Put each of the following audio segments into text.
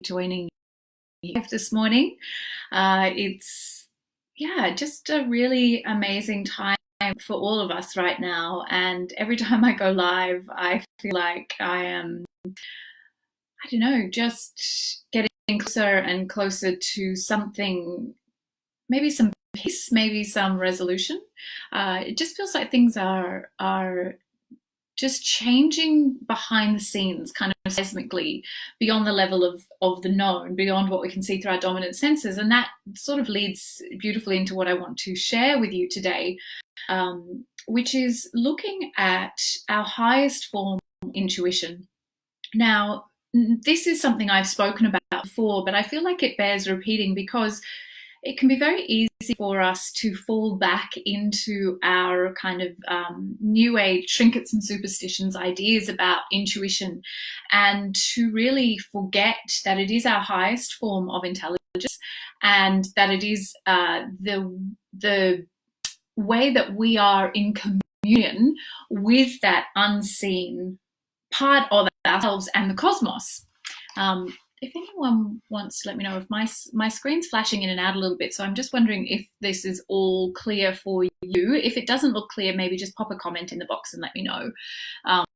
joining you this morning. It's just a really amazing time for all of us right now. And every time I go live, I feel like I am, just getting closer and closer to something, maybe some peace, maybe some resolution. It just feels like things are just changing behind the scenes, kind of seismically, beyond the level of the known, beyond what we can see through our dominant senses. And that sort of leads beautifully into what I want to share with you today, which is looking at our highest form of intuition. Now, this is something I've spoken about before, but I feel like it bears repeating because it can be very easy for us to fall back into our kind of new age trinkets and superstitions ideas about intuition, and to really forget that it is our highest form of intelligence, and that it is the way that we are in communion with that unseen part of ourselves and the cosmos. If anyone wants to let me know, if my screen's flashing in and out a little bit, so I'm just wondering if this is all clear for you. If it doesn't look clear, maybe just pop a comment in the box and let me know,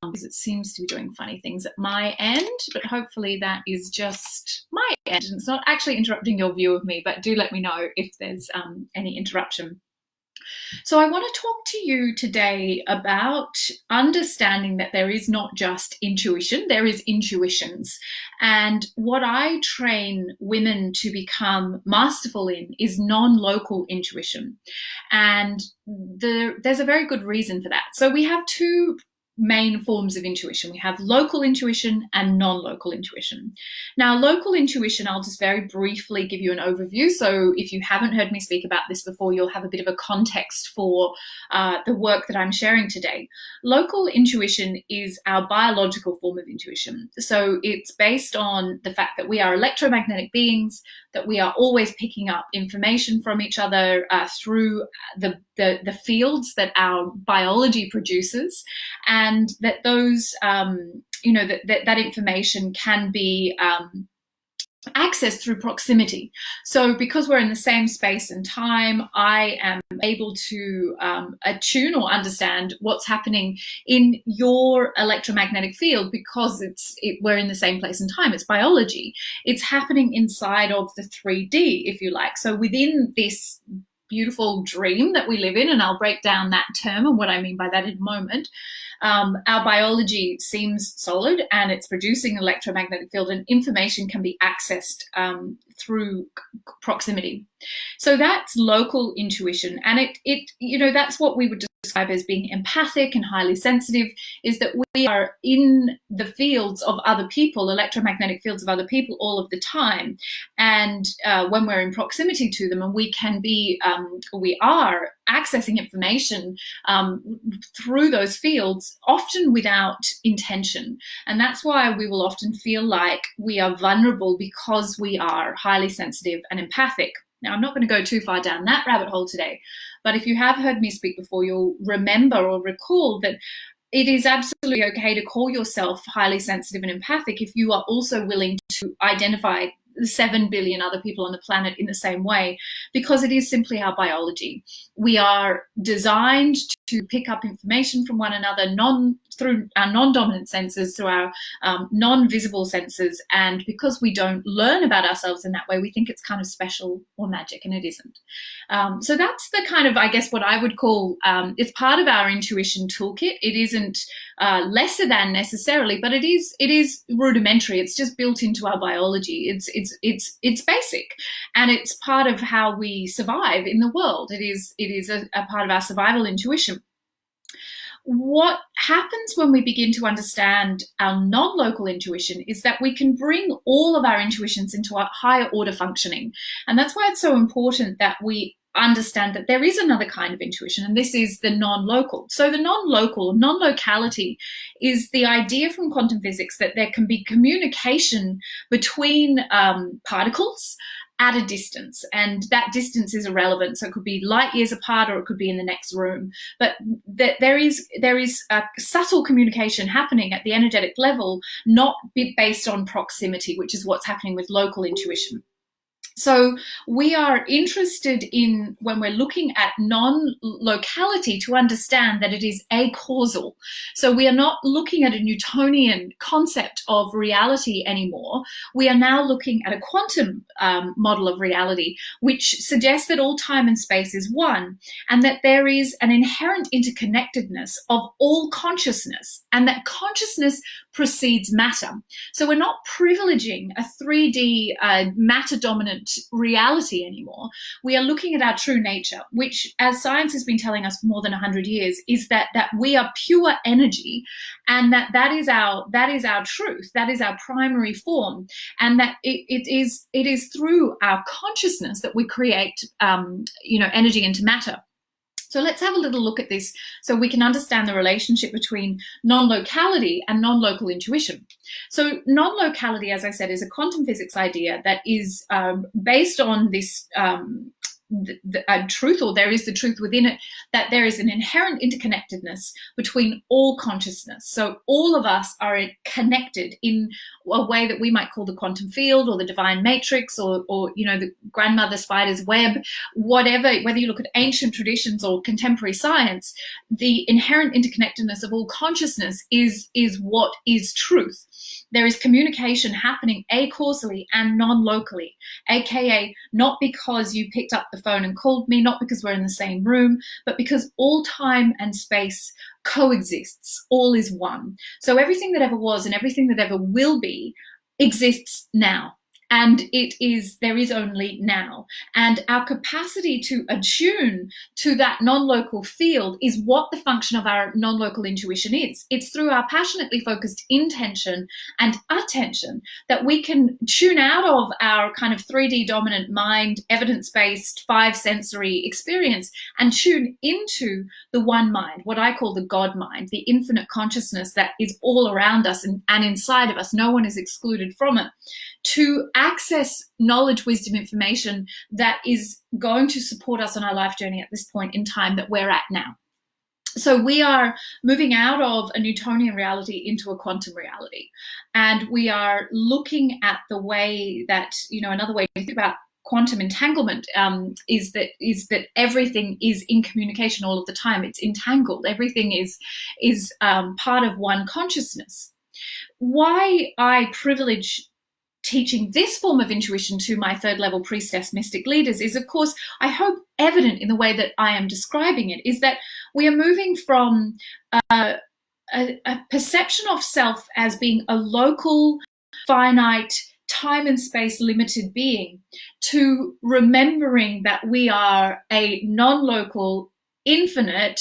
because it seems to be doing funny things at my end, but hopefully that is just my end. It's not actually interrupting your view of me, but do let me know if there's any interruption. So I want to talk to you today about understanding that there is not just intuition, there is intuitions. And what I train women to become masterful in is non-local intuition. And there's a very good reason for that. So we have two main forms of intuition. We have local intuition and non-local intuition. Now, local intuition, I'll just very briefly give you an overview. So if you haven't heard me speak about this before, you'll have a bit of a context for the work that I'm sharing today. Local intuition is our biological form of intuition. So it's based on the fact that we are electromagnetic beings, that we are always picking up information from each other through the fields that our biology produces, and that those, that information can be accessed through proximity. So because we're in the same space and time, I am able to attune or understand what's happening in your electromagnetic field because we're in the same place and time. It's biology. It's happening inside of the 3D, if you like. So within this beautiful dream that we live in, and I'll break down that term and what I mean by that in a moment. Our biology seems solid and it's producing an electromagnetic field, and information can be accessed through proximity. So that's local intuition, and that's what we would describe as being empathic and highly sensitive, is that we are in the fields of other people, electromagnetic fields of other people all of the time. And when we're in proximity to them, and we are accessing information through those fields, often without intention. And that's why we will often feel like we are vulnerable, because we are highly sensitive and empathic. Now, I'm not going to go too far down that rabbit hole today, but if you have heard me speak before, you'll remember or recall that it is absolutely okay to call yourself highly sensitive and empathic if you are also willing to identify the 7 billion other people on the planet in the same way, because it is simply our biology. We are designed to pick up information from one another through our non-dominant senses, through our non-visible senses, and because we don't learn about ourselves in that way, we think it's kind of special or magic, and it isn't. So that's the kind of, I guess, what I would call, it's part of our intuition toolkit. It isn't lesser than necessarily, but it is rudimentary. It's just built into our biology. It's basic, and it's part of how we survive in the world. It is a part of our survival intuition. What happens when we begin to understand our non-local intuition is that we can bring all of our intuitions into a higher order functioning. And that's why it's so important that we understand that there is another kind of intuition, and this is the non-local. So the non-locality is the idea from quantum physics that there can be communication between particles at a distance, and that distance is irrelevant. So it could be light years apart, or it could be in the next room. But there is a subtle communication happening at the energetic level, not based on proximity, which is what's happening with local intuition. So we are interested in, when we're looking at non-locality, to understand that it is acausal. So we are not looking at a Newtonian concept of reality anymore. We are now looking at a quantum model of reality, which suggests that all time and space is one, and that there is an inherent interconnectedness of all consciousness, and that consciousness precedes matter. So we're not privileging a 3D matter-dominant reality anymore. We are looking at our true nature, which, as science has been telling us for more than 100 years, is that we are pure energy, and that is our truth. That is our primary form, and that it is through our consciousness that we create energy into matter. So let's have a little look at this so we can understand the relationship between non-locality and non-local intuition. So non-locality, as I said, is a quantum physics idea that is based on this truth, or there is the truth within it, that there is an inherent interconnectedness between all consciousness. So all of us are connected in a way that we might call the quantum field, or the divine matrix, or the grandmother spider's web, whatever. Whether you look at ancient traditions or contemporary science, the inherent interconnectedness of all consciousness is what is truth. There is communication happening acausally and non-locally, aka not because you picked up the phone and called me, not because we're in the same room, but because all time and space coexists. All is one. So everything that ever was and everything that ever will be exists now. And there is only now. And our capacity to attune to that non-local field is what the function of our non-local intuition is. It's through our passionately focused intention and attention that we can tune out of our kind of 3D dominant mind, evidence-based, 5-sensory experience, and tune into the one mind, what I call the God mind, the infinite consciousness that is all around us and inside of us. No one is excluded from it, to access knowledge, wisdom, information that is going to support us on our life journey at this point in time that we're at now. So we are moving out of a Newtonian reality into a quantum reality. And we are looking at the way that, another way to think about quantum entanglement is that everything is in communication all of the time. It's entangled. Everything is part of one consciousness. Why I privilege teaching this form of intuition to my third level priestess mystic leaders is, of course, I hope evident in the way that I am describing it, is that we are moving from a perception of self as being a local, finite, time and space limited being, to remembering that we are a non-local, infinite,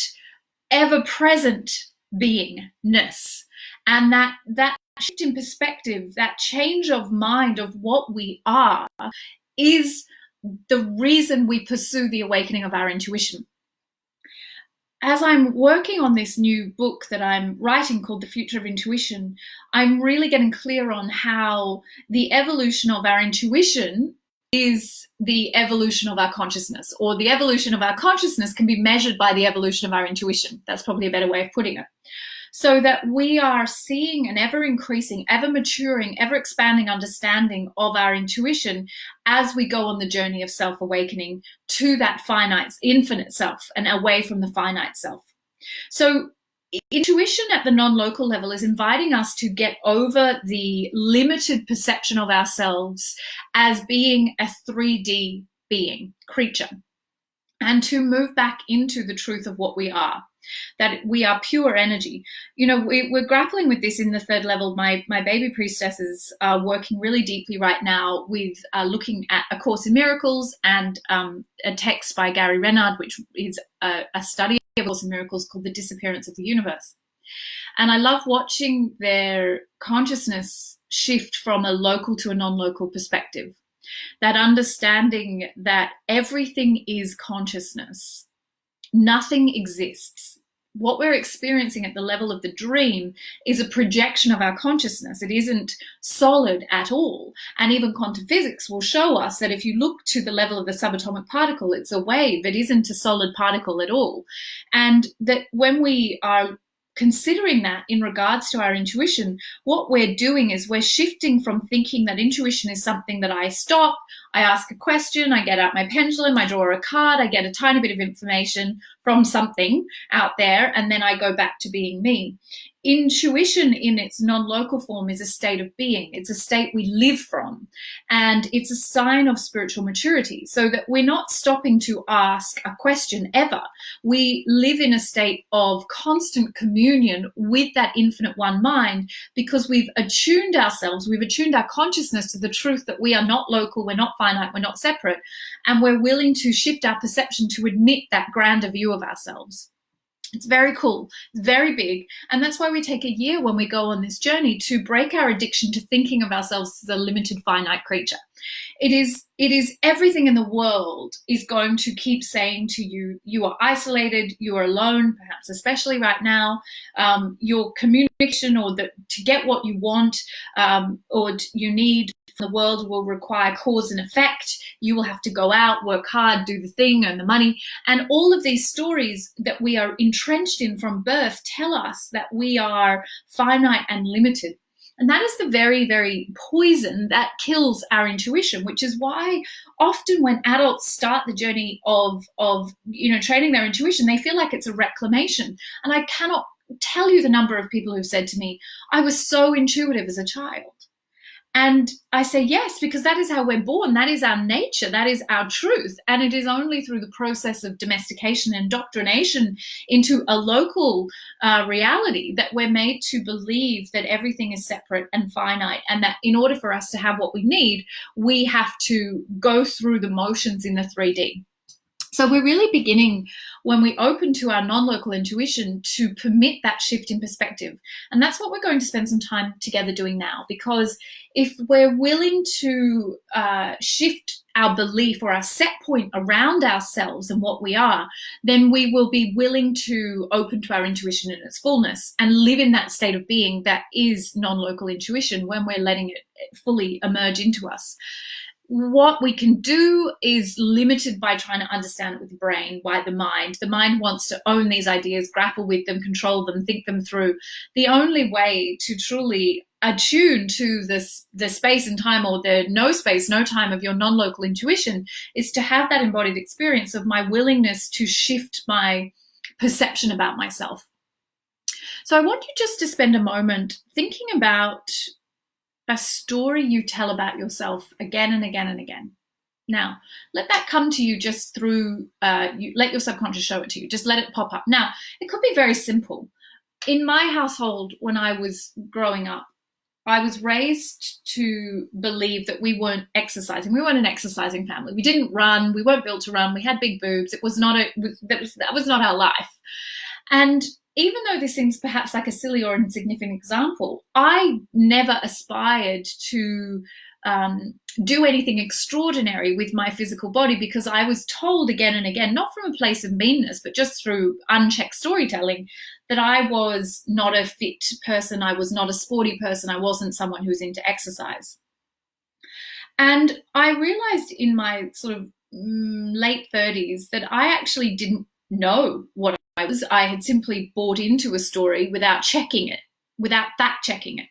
ever-present beingness. And that shift in perspective, that change of mind of what we are, is the reason we pursue the awakening of our intuition. As I'm working on this new book that I'm writing called The Future of Intuition, I'm really getting clear on how the evolution of our intuition is the evolution of our consciousness, or the evolution of our consciousness can be measured by the evolution of our intuition. That's probably a better way of putting it. So that we are seeing an ever-increasing, ever-maturing, ever-expanding understanding of our intuition as we go on the journey of self-awakening to that finite, infinite self, and away from the finite self. So intuition at the non-local level is inviting us to get over the limited perception of ourselves as being a 3D being, creature, and to move back into the truth of what we are. That we are pure energy. We're grappling with this in the third level. My baby priestesses are working really deeply right now with looking at A Course in Miracles and a text by Gary Renard, which is a study of A Course in Miracles called The Disappearance of the Universe. And I love watching their consciousness shift from a local to a non-local perspective. That understanding that everything is consciousness. Nothing exists what we're experiencing at the level of the dream is a projection of our consciousness. It isn't solid at all. And even quantum physics will show us that if you look to the level of the subatomic particle, it's a wave. It isn't a solid particle at all. And that when we are considering that in regards to our intuition, what we're doing is we're shifting from thinking that intuition is something that I stop, I ask a question, I get out my pendulum, I draw a card, I get a tiny bit of information from something out there, and then I go back to being me. Intuition in its non-local form is a state of being. It's a state we live from, and it's a sign of spiritual maturity, so that we're not stopping to ask a question ever. We live in a state of constant communion with that infinite one mind, because we've attuned ourselves, we've attuned our consciousness to the truth that we are not local, we're not finite, we're not separate, and we're willing to shift our perception to admit that grander view of ourselves. It's very cool, it's very big, and that's why we take a year when we go on this journey to break our addiction to thinking of ourselves as a limited, finite creature. It is everything in the world is going to keep saying to you, you are isolated, you are alone, perhaps especially right now. Your communication or to get what you want or you need from the world will require cause and effect. You will have to go out, work hard, do the thing, earn the money. And all of these stories that we are entrenched in from birth tell us that we are finite and limited. And that is the very, very poison that kills our intuition, which is why often when adults start the journey of training their intuition, they feel like it's a reclamation. And I cannot tell you the number of people who've said to me, I was so intuitive as a child. And I say, yes, because that is how we're born. That is our nature. That is our truth. And it is only through the process of domestication and indoctrination into a local reality that we're made to believe that everything is separate and finite, and that in order for us to have what we need, we have to go through the motions in the 3D. So we're really beginning, when we open to our non-local intuition, to permit that shift in perspective. And that's what we're going to spend some time together doing now, because if we're willing to shift our belief or our set point around ourselves and what we are, then we will be willing to open to our intuition in its fullness and live in that state of being that is non-local intuition when we're letting it fully emerge into us. What we can do is limited by trying to understand it with the brain, by the mind. The mind wants to own these ideas, grapple with them, control them, think them through. The only way to truly attune to the space and time, or the no space, no time of your non-local intuition, is to have that embodied experience of my willingness to shift my perception about myself. So I want you just to spend a moment thinking about a story you tell about yourself again and again and again. Now, let that come to you just through, let your subconscious show it to you. Just let it pop up. Now, it could be very simple. In my household, when I was growing up, I was raised to believe that we weren't exercising. We weren't an exercising family. We didn't run. We weren't built to run. We had big boobs. It was not that was not our life. And even though this seems perhaps like a silly or insignificant example, I never aspired to do anything extraordinary with my physical body, because I was told again and again, not from a place of meanness, but just through unchecked storytelling, that I was not a fit person, I was not a sporty person, I wasn't someone who was into exercise. And I realized in my sort of late 30s that I actually didn't know what I was. I had simply bought into a story without checking it, without fact checking it.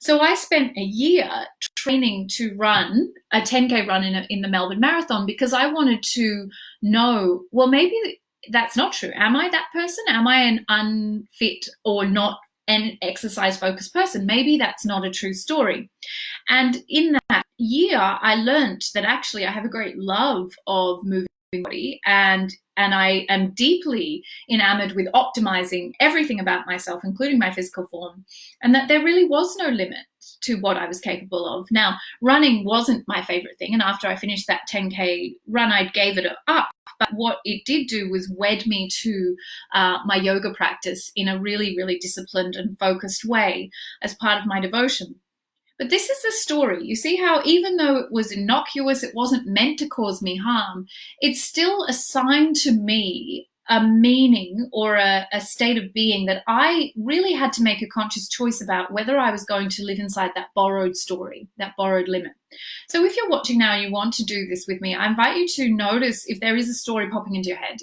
So I spent a year training to run a 10K run in the Melbourne Marathon, because I wanted to know, well, maybe that's not true. Am I that person? Am I an unfit or not an exercise focused person? Maybe that's not a true story. And in that year, I learned that actually I have a great love of moving body, and I am deeply enamored with optimizing everything about myself, including my physical form, and that there really was no limit to what I was capable of. Now, running wasn't my favorite thing, and after I finished that 10K run, I gave it up. But what it did do was wed me to my yoga practice in a really, really disciplined and focused way as part of my devotion. But this is the story. You see how even though it was innocuous, it wasn't meant to cause me harm, it's still assigned to me a meaning or a state of being that I really had to make a conscious choice about whether I was going to live inside that borrowed story, that borrowed limit. So if you're watching now and you want to do this with me, I invite you to notice if there is a story popping into your head.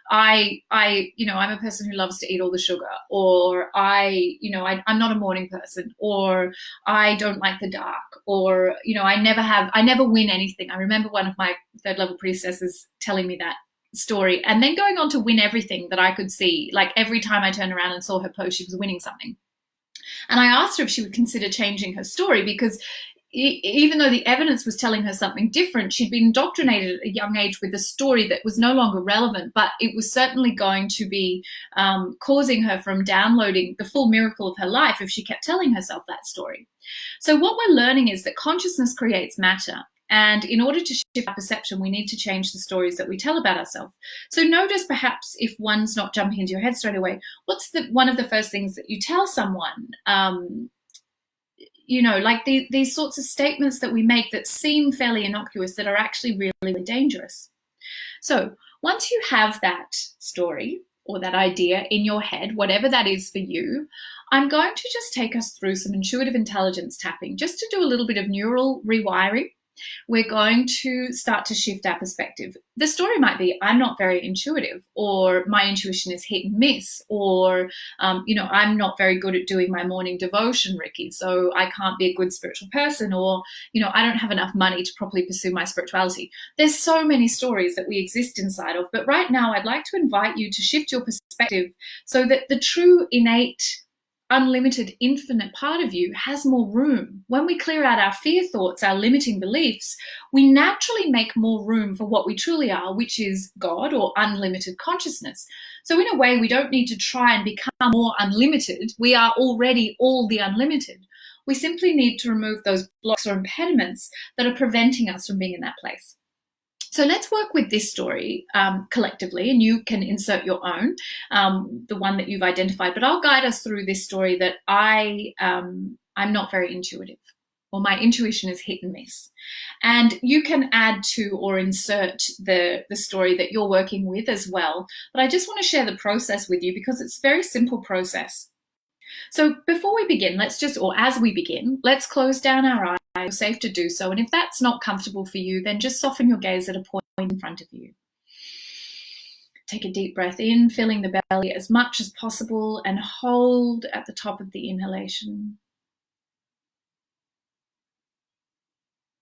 I'm a person who loves to eat all the sugar, or I'm not a morning person, or I don't like the dark, or, I never win anything. I remember one of my third level priestesses telling me that story and then going on to win everything that I could see. Like every time I turned around and saw her post, she was winning something. And I asked her if she would consider changing her story, because even though the evidence was telling her something different, she'd been indoctrinated at a young age with a story that was no longer relevant, but it was certainly going to be causing her from downloading the full miracle of her life if she kept telling herself that story. So what we're learning is that consciousness creates matter. And in order to shift our perception, we need to change the stories that we tell about ourselves. So notice perhaps if one's not jumping into your head straight away, what's one of the first things that you tell someone? Like these sorts of statements that we make that seem fairly innocuous that are actually really, really dangerous. So once you have that story or that idea in your head, whatever that is for you, I'm going to just take us through some intuitive intelligence tapping, just to do a little bit of neural rewiring. We're going to start to shift our perspective. The story might be, I'm not very intuitive, or my intuition is hit and miss, or, I'm not very good at doing my morning devotion, Ricky, so I can't be a good spiritual person, or, I don't have enough money to properly pursue my spirituality. There's so many stories that we exist inside of, but right now I'd like to invite you to shift your perspective so that the true, innate, unlimited, infinite part of you has more room. When we clear out our fear thoughts, our limiting beliefs, we naturally make more room for what we truly are, which is God or unlimited consciousness. So in a way, we don't need to try and become more unlimited. We are already all the unlimited. We simply need to remove those blocks or impediments that are preventing us from being in that place. So let's work with this story collectively, and you can insert your own, the one that you've identified. But I'll guide us through this story that I'm not very intuitive, or my intuition is hit and miss. And you can add to or insert the story that you're working with as well. But I just want to share the process with you because it's a very simple process. So before we begin, as we begin, let's close down our eyes. It's safe to do so. And if that's not comfortable for you, then just soften your gaze at a point in front of you. Take a deep breath in, filling the belly as much as possible, and hold at the top of the inhalation.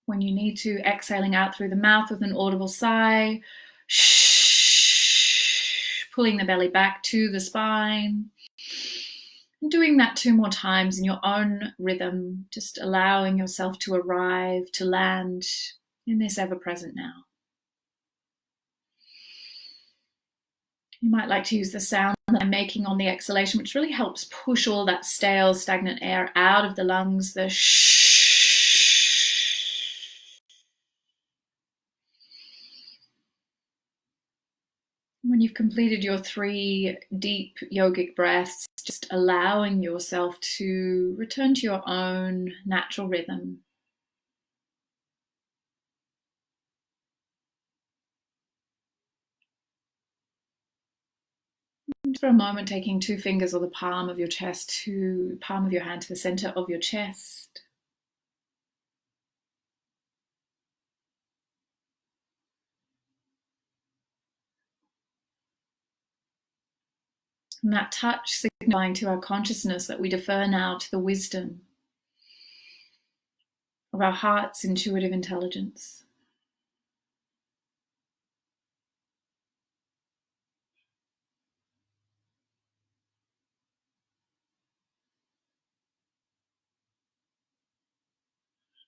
When you need to, exhaling out through the mouth with an audible sigh, pulling the belly back to the spine. And doing that 2 more times in your own rhythm, just allowing yourself to arrive, to land in this ever-present now. You might like to use the sound that I'm making on the exhalation, which really helps push all that stale, stagnant air out of the lungs, the shh. When you've completed your 3 deep yogic breaths, just allowing yourself to return to your own natural rhythm. And for a moment, taking 2 fingers or the palm of your chest to palm of your hand to the center of your chest. And that touch signifying to our consciousness that we defer now to the wisdom of our heart's intuitive intelligence.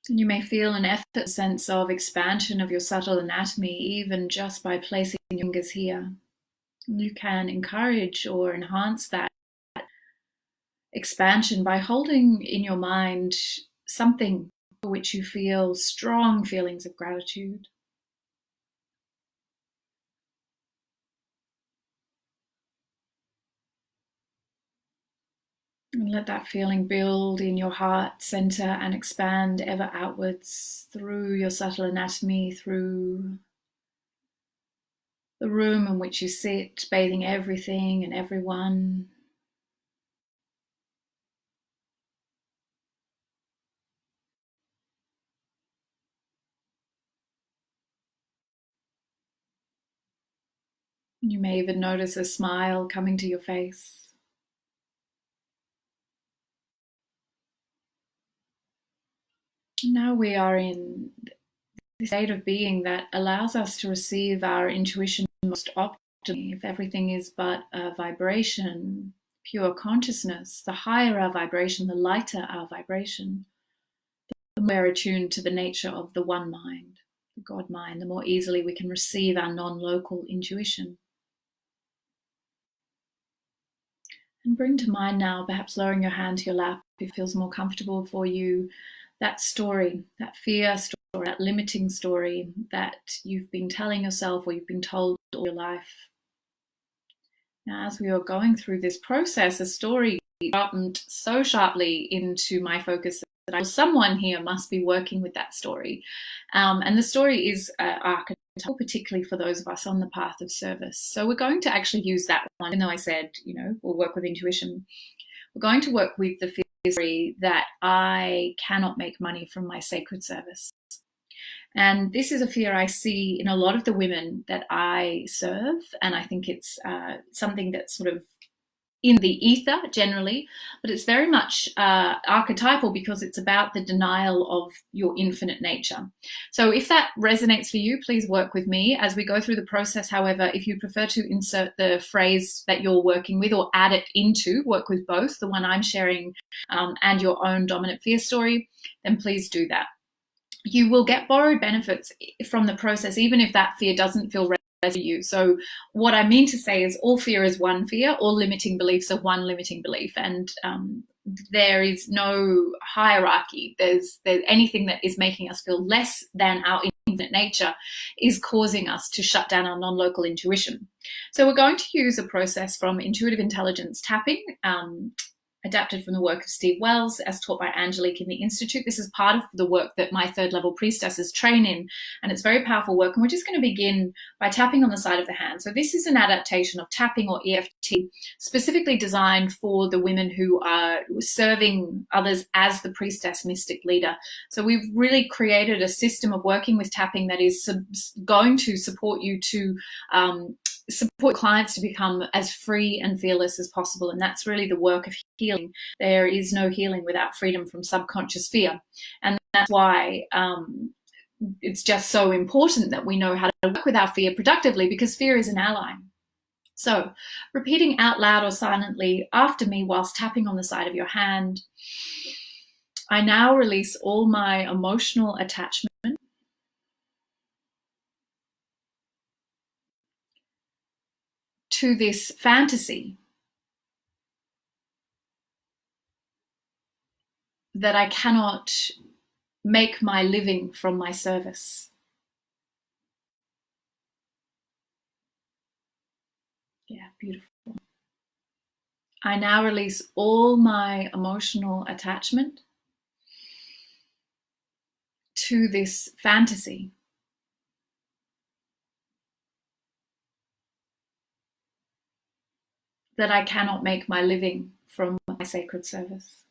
And you may feel an effort sense of expansion of your subtle anatomy, even just by placing your fingers here. You can encourage or enhance that expansion by holding in your mind something for which you feel strong feelings of gratitude. And let that feeling build in your heart center and expand ever outwards through your subtle anatomy, through the room in which you sit, bathing everything and everyone. You may even notice a smile coming to your face. Now we are in this state of being that allows us to receive our intuition most optimally. If everything is but a vibration, pure consciousness, the higher our vibration, the lighter our vibration, the more we're attuned to the nature of the one mind, the God mind, the more easily we can receive our non-local intuition. And bring to mind now, perhaps lowering your hand to your lap if it feels more comfortable for you, that story, that fear story, that limiting story that you've been telling yourself or you've been told all your life. Now, as we are going through this process, a story sharpened so sharply into my focus that I was someone here must be working with that story. And the story is archetypal, particularly for those of us on the path of service. So we're going to actually use that one, even though I said, we'll work with intuition. We're going to work with the theory that I cannot make money from my sacred service. And this is a fear I see in a lot of the women that I serve. And I think it's something that's sort of in the ether generally, but it's very much archetypal because it's about the denial of your infinite nature. So if that resonates for you, please work with me as we go through the process. However, if you prefer to insert the phrase that you're working with or add it into, work with both, the one I'm sharing and your own dominant fear story, then please do that. You will get borrowed benefits from the process, even if that fear doesn't feel right to you. So what I mean to say is all fear is one fear, all limiting beliefs are one limiting belief. And there is no hierarchy. There's anything that is making us feel less than our infinite nature is causing us to shut down our non-local intuition. So we're going to use a process from intuitive intelligence tapping, adapted from the work of Steve Wells, as taught by Angelique in the Institute. This is part of the work that my third level priestesses train in, and it's very powerful work. And we're just going to begin by tapping on the side of the hand. So this is an adaptation of tapping or EFT, specifically designed for the women who are serving others as the priestess mystic leader. So we've really created a system of working with tapping that is going to support you to support clients to become as free and fearless as possible. And that's really the work of healing. There is no healing without freedom from subconscious fear. And that's why it's just so important that we know how to work with our fear productively, because fear is an ally. So repeating out loud or silently after me whilst tapping on the side of your hand. I now release all my emotional attachment to this fantasy that I cannot make my living from my service. Yeah, beautiful. I now release all my emotional attachment to this fantasy that I cannot make my living from my sacred service.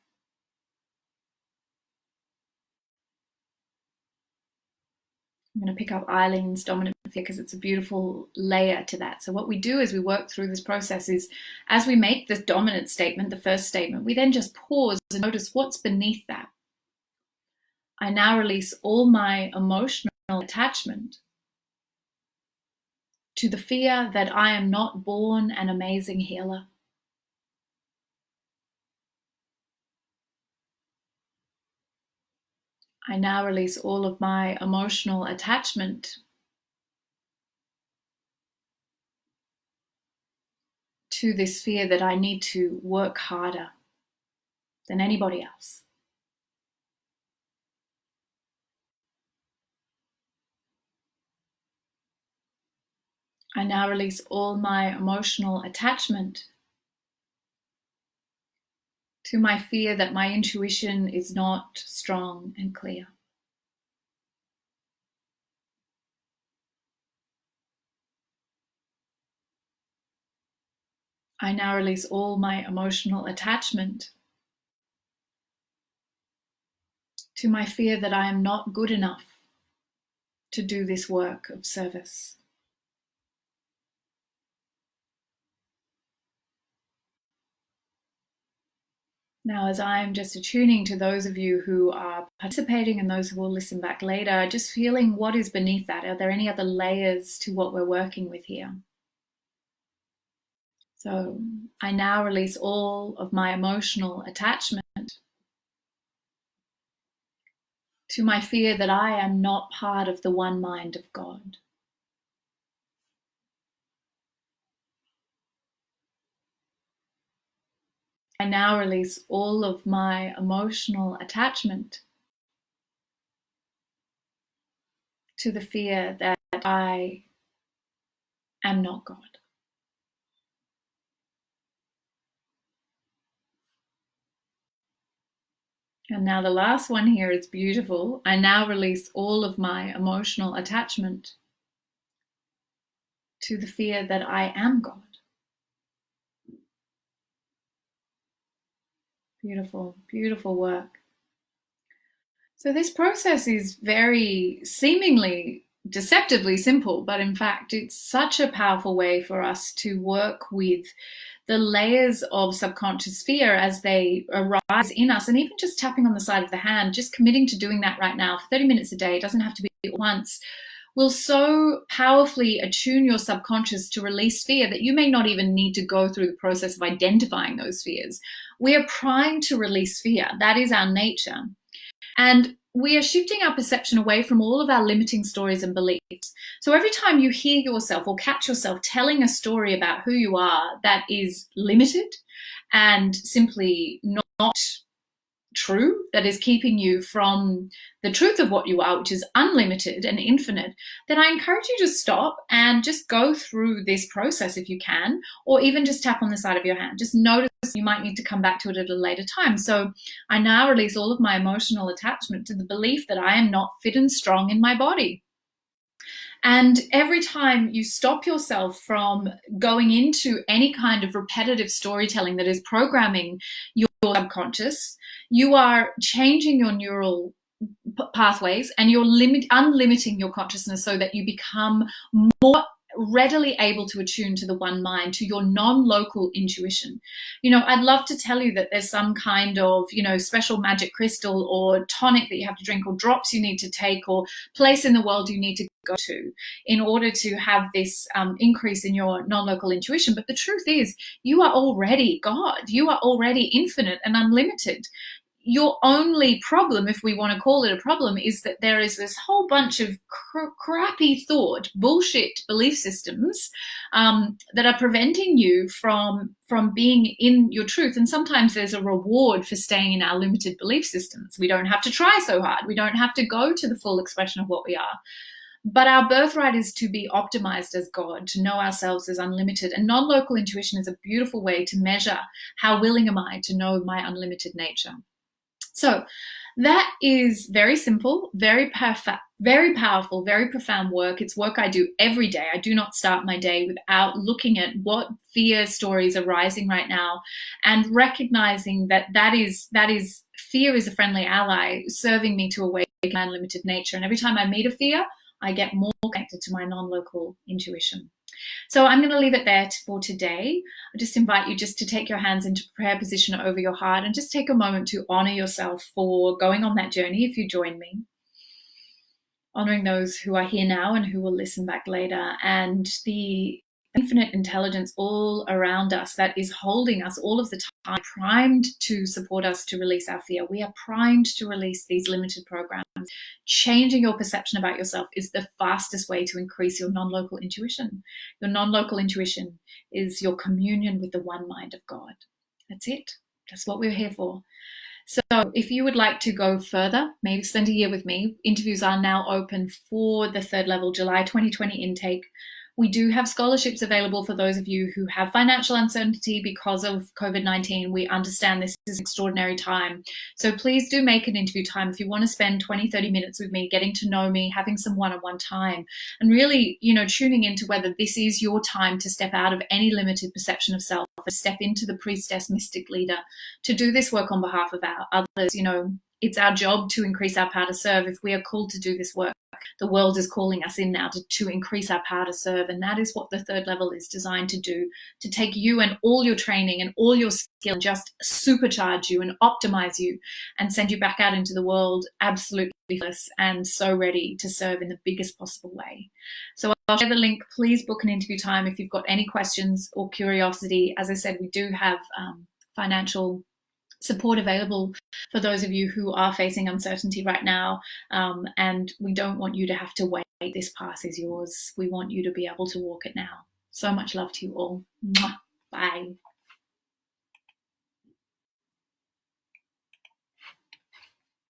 I'm going to pick up Eileen's dominant fear because it's a beautiful layer to that. So what we do as we work through this process is, as we make the dominant statement, the first statement, we then just pause and notice what's beneath that. I now release all my emotional attachment to the fear that I am not born an amazing healer. I now release all of my emotional attachment to this fear that I need to work harder than anybody else. I now release all my emotional attachment to my fear that my intuition is not strong and clear. I now release all my emotional attachment to my fear that I am not good enough to do this work of service. Now, as I'm just attuning to those of you who are participating and those who will listen back later, just feeling what is beneath that. Are there any other layers to what we're working with here? So I now release all of my emotional attachment to my fear that I am not part of the one mind of God. I now release all of my emotional attachment to the fear that I am not God. And now the last one here is beautiful. I now release all of my emotional attachment to the fear that I am God. Beautiful, beautiful work. So this process is very seemingly deceptively simple, but in fact, it's such a powerful way for us to work with the layers of subconscious fear as they arise in us. And even just tapping on the side of the hand, just committing to doing that right now for 30 minutes a day, it doesn't have to be at once, will so powerfully attune your subconscious to release fear that you may not even need to go through the process of identifying those fears. We are primed to release fear. That is our nature. And we are shifting our perception away from all of our limiting stories and beliefs. So every time you hear yourself or catch yourself telling a story about who you are that is limited and simply not true, that is keeping you from the truth of what you are, which is unlimited and infinite, then I encourage you to stop and just go through this process if you can, or even just tap on the side of your hand. Just notice you might need to come back to it at a later time. So I now release all of my emotional attachment to the belief that I am not fit and strong in my body. And every time you stop yourself from going into any kind of repetitive storytelling that is programming your subconscious, you are changing your neural pathways and you're unlimiting your consciousness so that you become more readily able to attune to the one mind, to your non-local intuition. I'd love to tell you that there's some kind of, special magic crystal or tonic that you have to drink or drops you need to take or place in the world you need to go to in order to have this increase in your non-local intuition. But the truth is, you are already God. You are already infinite and unlimited. Your only problem, if we want to call it a problem, is that there is this whole bunch of crappy thought, bullshit belief systems that are preventing you from being in your truth. And sometimes there's a reward for staying in our limited belief systems. We don't have to try so hard. We don't have to go to the full expression of what we are. But our birthright is to be optimized as God, to know ourselves as unlimited. And non-local intuition is a beautiful way to measure how willing am I to know my unlimited nature. So that is very simple, very powerful, very profound work. It's work I do every day. I do not start my day without looking at what fear stories are rising right now and recognizing that is fear is a friendly ally serving me to awaken my unlimited nature. And every time I meet a fear, I get more connected to my non-local intuition. So I'm going to leave it there for today. I just invite you just to take your hands into prayer position over your heart and just take a moment to honor yourself for going on that journey if you join me. Honoring those who are here now and who will listen back later, and the infinite intelligence all around us that is holding us all of the time, primed to support us to release our fear. We are primed to release these limited programs. Changing your perception about yourself is the fastest way to increase your non-local intuition. Your non-local intuition is your communion with the one mind of God. That's it. That's what we're here for. So if you would like to go further, maybe spend a year with me, interviews are now open for the third level July 2020 intake We do have scholarships available for those of you who have financial uncertainty because of COVID-19. We understand this is an extraordinary time. So please do make an interview time if you want to spend 20, 30 minutes with me, getting to know me, having some one-on-one time, and really, tuning into whether this is your time to step out of any limited perception of self, to step into the priestess mystic leader, to do this work on behalf of our others. It's our job to increase our power to serve. If we are called to do this work, the world is calling us in now to increase our power to serve. And that is what the third level is designed to do, to take you and all your training and all your skill and just supercharge you and optimize you and send you back out into the world absolutely fearless and so ready to serve in the biggest possible way. So I'll share the link. Please book an interview time if you've got any questions or curiosity. As I said, we do have financial support available for those of you who are facing uncertainty right now, and we don't want you to have to wait. This path is yours. We want you to be able to walk it now. So much love to you all. Bye.